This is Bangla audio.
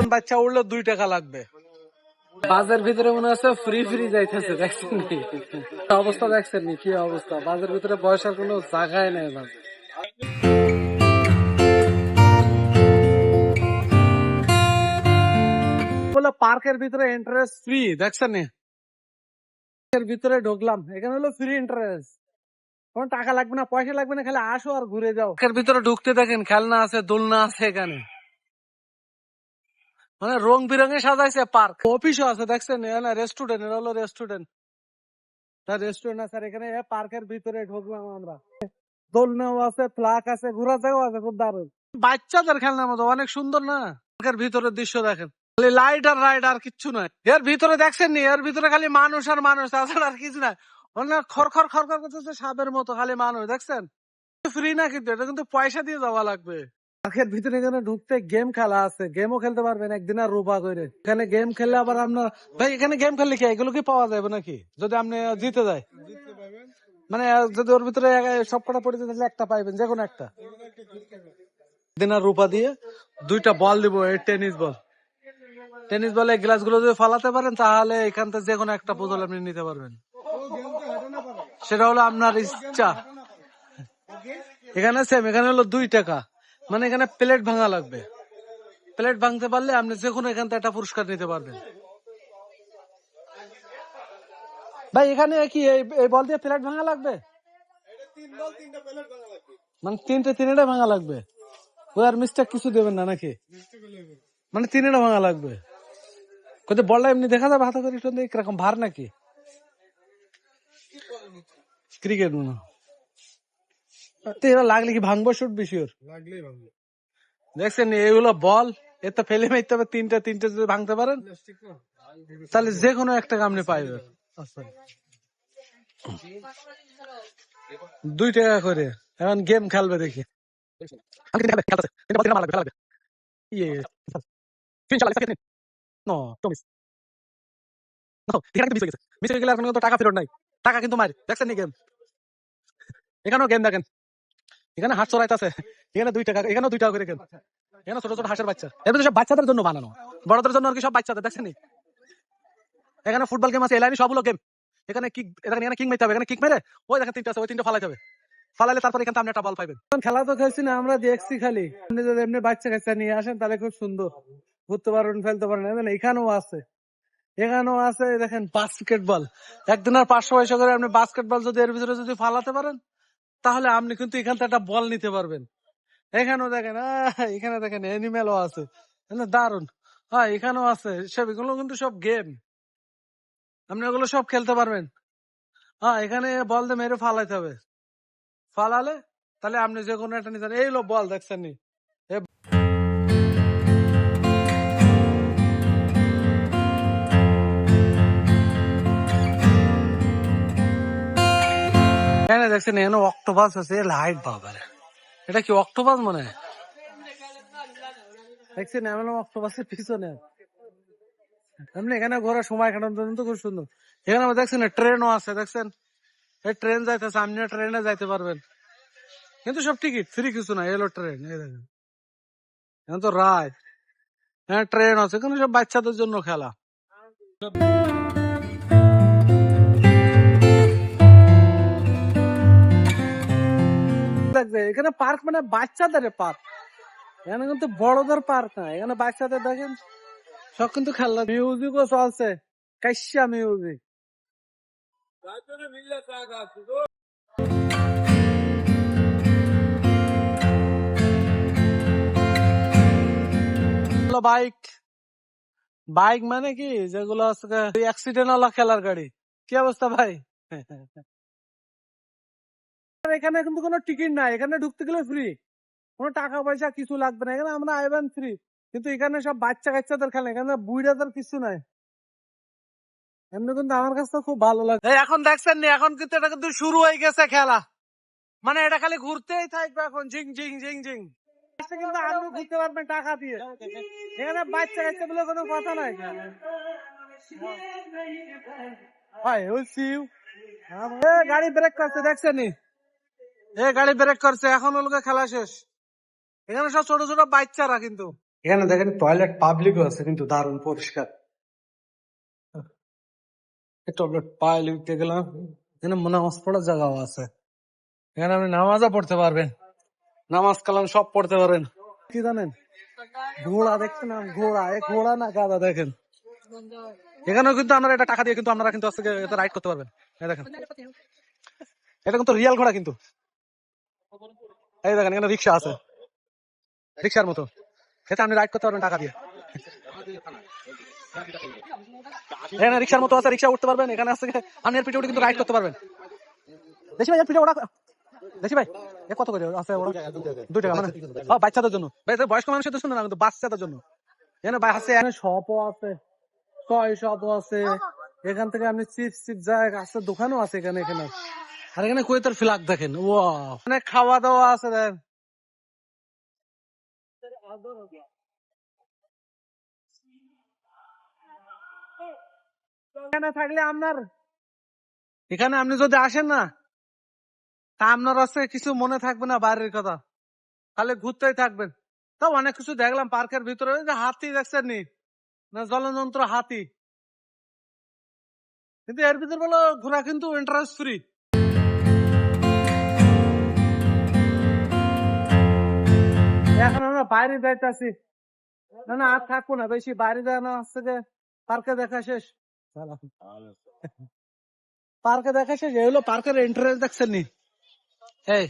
নতুন বাচ্চা উঠলে 2 টাকা লাগবে। বাসের ভিতরে মনে হচ্ছে ফ্রি ফ্রি যাইতেছে, দেখছেন অবস্থা, দেখছেন কি অবস্থা। বাসের ভিতরে বয়সের কোনো জায়গায় নেই বাসে। বলে পার্কের ভিতরে এন্ট্রেন্স ফ্রি, দেখছেন এর ভিতরে ঢুকলাম, এখানে হলো ফ্রি এন্ট্রেন্স, কোনো টাকা লাগবে না, পয়সা লাগবে না, খালি আসো আর ঘুরে যাও। এর ভিতরে ঢুকতে দেখেন খেলনা আছে, দোলনা আছে, এখানে মানে রং বিরঙে সাজাইছে পার্ক। অফিসও আছে, দেখছেন রেস্টুরেন্ট, এটা হলো রেস্টুরেন্ট, রেস্টুরেন্ট আছে। আর এখানে পার্কের ভিতরে ঢুকলাম আমরা, দোলনাও আছে, ফ্লাগ আছে, ঘোরা জায়গাও আছে, খুব দারুণ বাচ্চাদের খেলনার মতো, অনেক সুন্দর না। পার্কের ভিতরের দৃশ্য দেখেন, খালি লাইট আর রাইড, আর কিচ্ছু নয় এর ভিতরে, দেখছেন নি এর ভিতরে খালি মানুষ আর মানুষ, তাছাড়া আর কিছু নাই। খড়খড় খড়খড় করতেছে সাপের মতো, খালি মানুষ, দেখছেন। ফ্রি না, কিন্তু এটা কিন্তু পয়সা দিয়ে যাওয়া লাগবে। পার্কের ভিতরে এখানে ঢুকতে গেম খেলা আছে, গেমও খেলতে পারবেন একদিন আর রূপা করে। এখানে গেম খেললে আবার আপনার, ভাই এখানে গেম খেললে কি এগুলো কি পাওয়া যাবে নাকি, যদি আপনি জিতে যায়? মানে যদি ওর ভিতরে সব কটা পড়ে যায় তাহলে একটা পাইবেন, যে কোনো একটা। দিন আর রূপা দিয়ে 2টা বল দিব, এই টেনিস বল। টেনিস বলে গ্লাস গুলো যদি ফালাতে পারেন তাহলে এখান থেকে যে কোনো একটা পুতুল আপনি নিতে পারবেন, সেটা হলো আপনার ইচ্ছা। এখানে সেম, এখানে হলো 2 টাকা, মানে এখানে প্লেট ভাঙা লাগবে। প্লেট ভাঙতে পারলে আপনি যে কোনো এখান থেকে একটা পুরস্কার নিতে পারবেন। ভাই এখানে কি এই বল দিয়ে প্লেট ভাঙা লাগবে? মানে তিনটা ভাঙা লাগবে, ওই আর মিস্টেক কিছু দেবেন না নাকি? মানে 3টা ভাঙা লাগবে। কিন্তু বলটা এমনি দেখা যাবে হাতে করে, কিরকম ভার নাকি ক্রিকেট মনে এরা লাগলে কি ভাঙবো, শুট বিশিওর লাগলেই ভাঙবো। দেখছেন এইগুলো বল, এত ফেলে মারতে হবে, তিনটে যদি ভাঙতে পারেন তাহলে যে কোনো একটা আপনি পাইবেন। 2 টাকা করে এখন গেম খেলবে দেখি। টাকা ফেরত নাই, টাকা কিন্তু মারি, দেখছেন গেম। এখানেও গেম দেখেন, এখানে হাঁস চড়াইতে আছে, এখানে 2 টাকা, এখানেও 2 টাকা করে গেম। এখানে ছোট ছোট হাঁসের বাচ্চা, এর সব বাচ্চাদের জন্য বানানো, বড়দের জন্য আর কি সব বাচ্চাদের, দেখছেন। এখানে ফুটবল গেম আছে, এলাইনি সবগুলো গেম। এখানে কিক, এখানে কিক মারতে হবে, এখানে কিক মেরে ওই দেখেন 3টা আছে, ওই 3টা ফালাইতে হবে, ফালাইলে তারপর এখান থেকে আপনি একটা বল পাইবেন। খেলা তো খেলছি না, আমরা দেখছি খালি। আপনি যদি এমনি বাচ্চা কাচ্চা নিয়ে আসেন তাহলে খুব সুন্দর ঘুরতে পারবেন, ফেলতে পারেন। এখানেও আছে, এখানেও আছে, দেখেন বাস্কেটবল। একদিন আর 500 পয়সা করে আপনি বাস্কেটবল যদি এর ভিতরে যদি ফালাতে পারেন তাহলে আপনি কিন্তু এখান থেকে একটা বল নিতে পারবেন। এখানেও দেখেন, এখানে দেখেন অ্যানিমেলও আছে, দারুন। হ্যাঁ এখানেও আছে সব, এগুলো কিন্তু সব গেম, আপনি ওগুলো সব খেলতে পারবেন। হ্যাঁ এখানে বল দিয়ে মেরে ফালাইতে হবে, ফালালে তাহলে আপনি যে কোনো একটা নিতে। এই লো বল, দেখছেন নি এখানে, দেখছেন এখানে অক্টোপাস আছে, লাইট বাবার, এটা কি অক্টোপাস মনে হয়, দেখছেন এমন অক্টোপাসের পিছনে। এমনি এখানে ঘোরার সময় কাটানোর জন্য তো খুব সুন্দর। এখানে আবার দেখছেন ট্রেনও আছে, দেখছেন এই ট্রেন যাইতেছে, আপনি ট্রেনে যাইতে পারবেন, কিন্তু সব টিকিট ফ্রি, কিছু না। এলো ট্রেন, এই দেখেন এখন তো রাত, হ্যাঁ ট্রেন আছে, কিন্তু সব বাচ্চাদের জন্য খেলা। এখানে পার্ক মানে বাচ্চাদের পার্ক, এখানে কিন্তু বড়দের পার্ক না, এখানে বাচ্চাদের দেখেন সব কিন্তু খেলনা, মিউজিকও চলছে, কাইসা মিউজিক। বাইক, বাইক মানে কি যেগুলো অ্যাক্সিডেন্ট হলা খেলার গাড়ি। কি অবস্থা ভাই? এখানে কিন্তু কোনো টিকিট নাই, এখানে ঢুকতে গেলে ফ্রি, কোনো টাকা পয়সা কিছু লাগবে না, এখানে আমরা আইবেন ফ্রি। কিন্তু এখানে সব বাচ্চা কাচ্চাদের খেলে, এখানে বুড়াদের কিছু নাই। এমনি কিন্তু আমার কাছে খুব ভালো লাগে। এখন দেখছেন নি, এখন কিন্তু এটা কিন্তু শুরু হয়ে গেছে খেলা, মানে এটা খালি ঘুরতেই থাকবে এখন, ঝিং ঝিং ঝিং ঝিং। কিন্তু আপনি ঘুরতে পারবেন টাকা দিয়ে, এখানে বাচ্চা কাচ্চা বলে কোনো কথা নাই। গাড়ি ব্রেক করছে, দেখছেন নি, গাড়ি ব্রেক করছে, এখন ওগুলো খেলা শেষ। এখানে সব ছোট ছোট বাচ্চারা কিন্তু এখানে দেখেন টয়লেট পাবলিকও আছে, কিন্তু দারুণ পরিষ্কার। টয়লেট পাবলিক গেলাম, এখানে নামাজ পড়ার জায়গাও আছে। এখানে আপনি নামাজও পড়তে পারবেন, নামাজ কালাম সব পড়তে পারেন। কি জানেন, ঘোড়া দেখছেন না? ঘোড়া, এ ঘোড়া না গাধা দেখেন। এখানেও কিন্তু আপনারা এটা টাকা দিয়ে কিন্তু আপনারা কিন্তু আজকে রাইড করতে পারবেন। এই দেখেন, এটা কিন্তু রিয়াল ঘোড়া কিন্তু। এই দেখেন এখানে রিক্সা আছে, রিক্সার মতো, এতে আপনি রাইড করতে পারবেন টাকা দিয়ে। এখানে রিক্সার মতো আছে, রিক্সা উঠতে পারবেন। এখানে আছে আপনি এর পিঠে উঠে কিন্তু রাইড করতে পারবেন। দেখি ভাই এর পিঠে ওরা, দেখি ভাই এ কত করে আছে ওরা? 2 টাকা মানে বাচ্চাদের জন্য ভাই, বয়স্ক মানুষের জন্য না, কিন্তু বাচ্চাদের জন্য। এখানে ভাই আছে, এখানে শপও আছে, টয় শপও আছে। এখান থেকে আপনি চিপস চিপস যায় আছে, দোকানও আছে এখানে। এখানে আর এখানে কুয়েতের ফ্ল্যাগ দেখেন, ওয়াও, অনেক খাওয়া দাওয়া আছে দেখেন। এখানে থাকলে আপনার, এখানে আপনি যদি আসেন না, তা আপনার আছে কিছু মনে থাকবে না বাইরের কথা, খালি ঘুরতেই থাকবেন। তাও অনেক কিছু দেখলাম পার্কের ভিতরে। ওই যে হাতি দেখছেন নি, না জলযন্ত্র হাতি, কিন্তু এর ভিতর বলো ঘোরা কিন্তু ইন্টারেস্ট ফ্রি। এখন আমরা বাইরে যাইতেছি, না না আর থাকবো না বেশি, বাইরে যাওয়া হচ্ছে যে পার্কে দেখা শেষ। পার্কে দেখা শেষ, এই হলো পার্কের এন্ট্রান্স দেখছেন নি, এই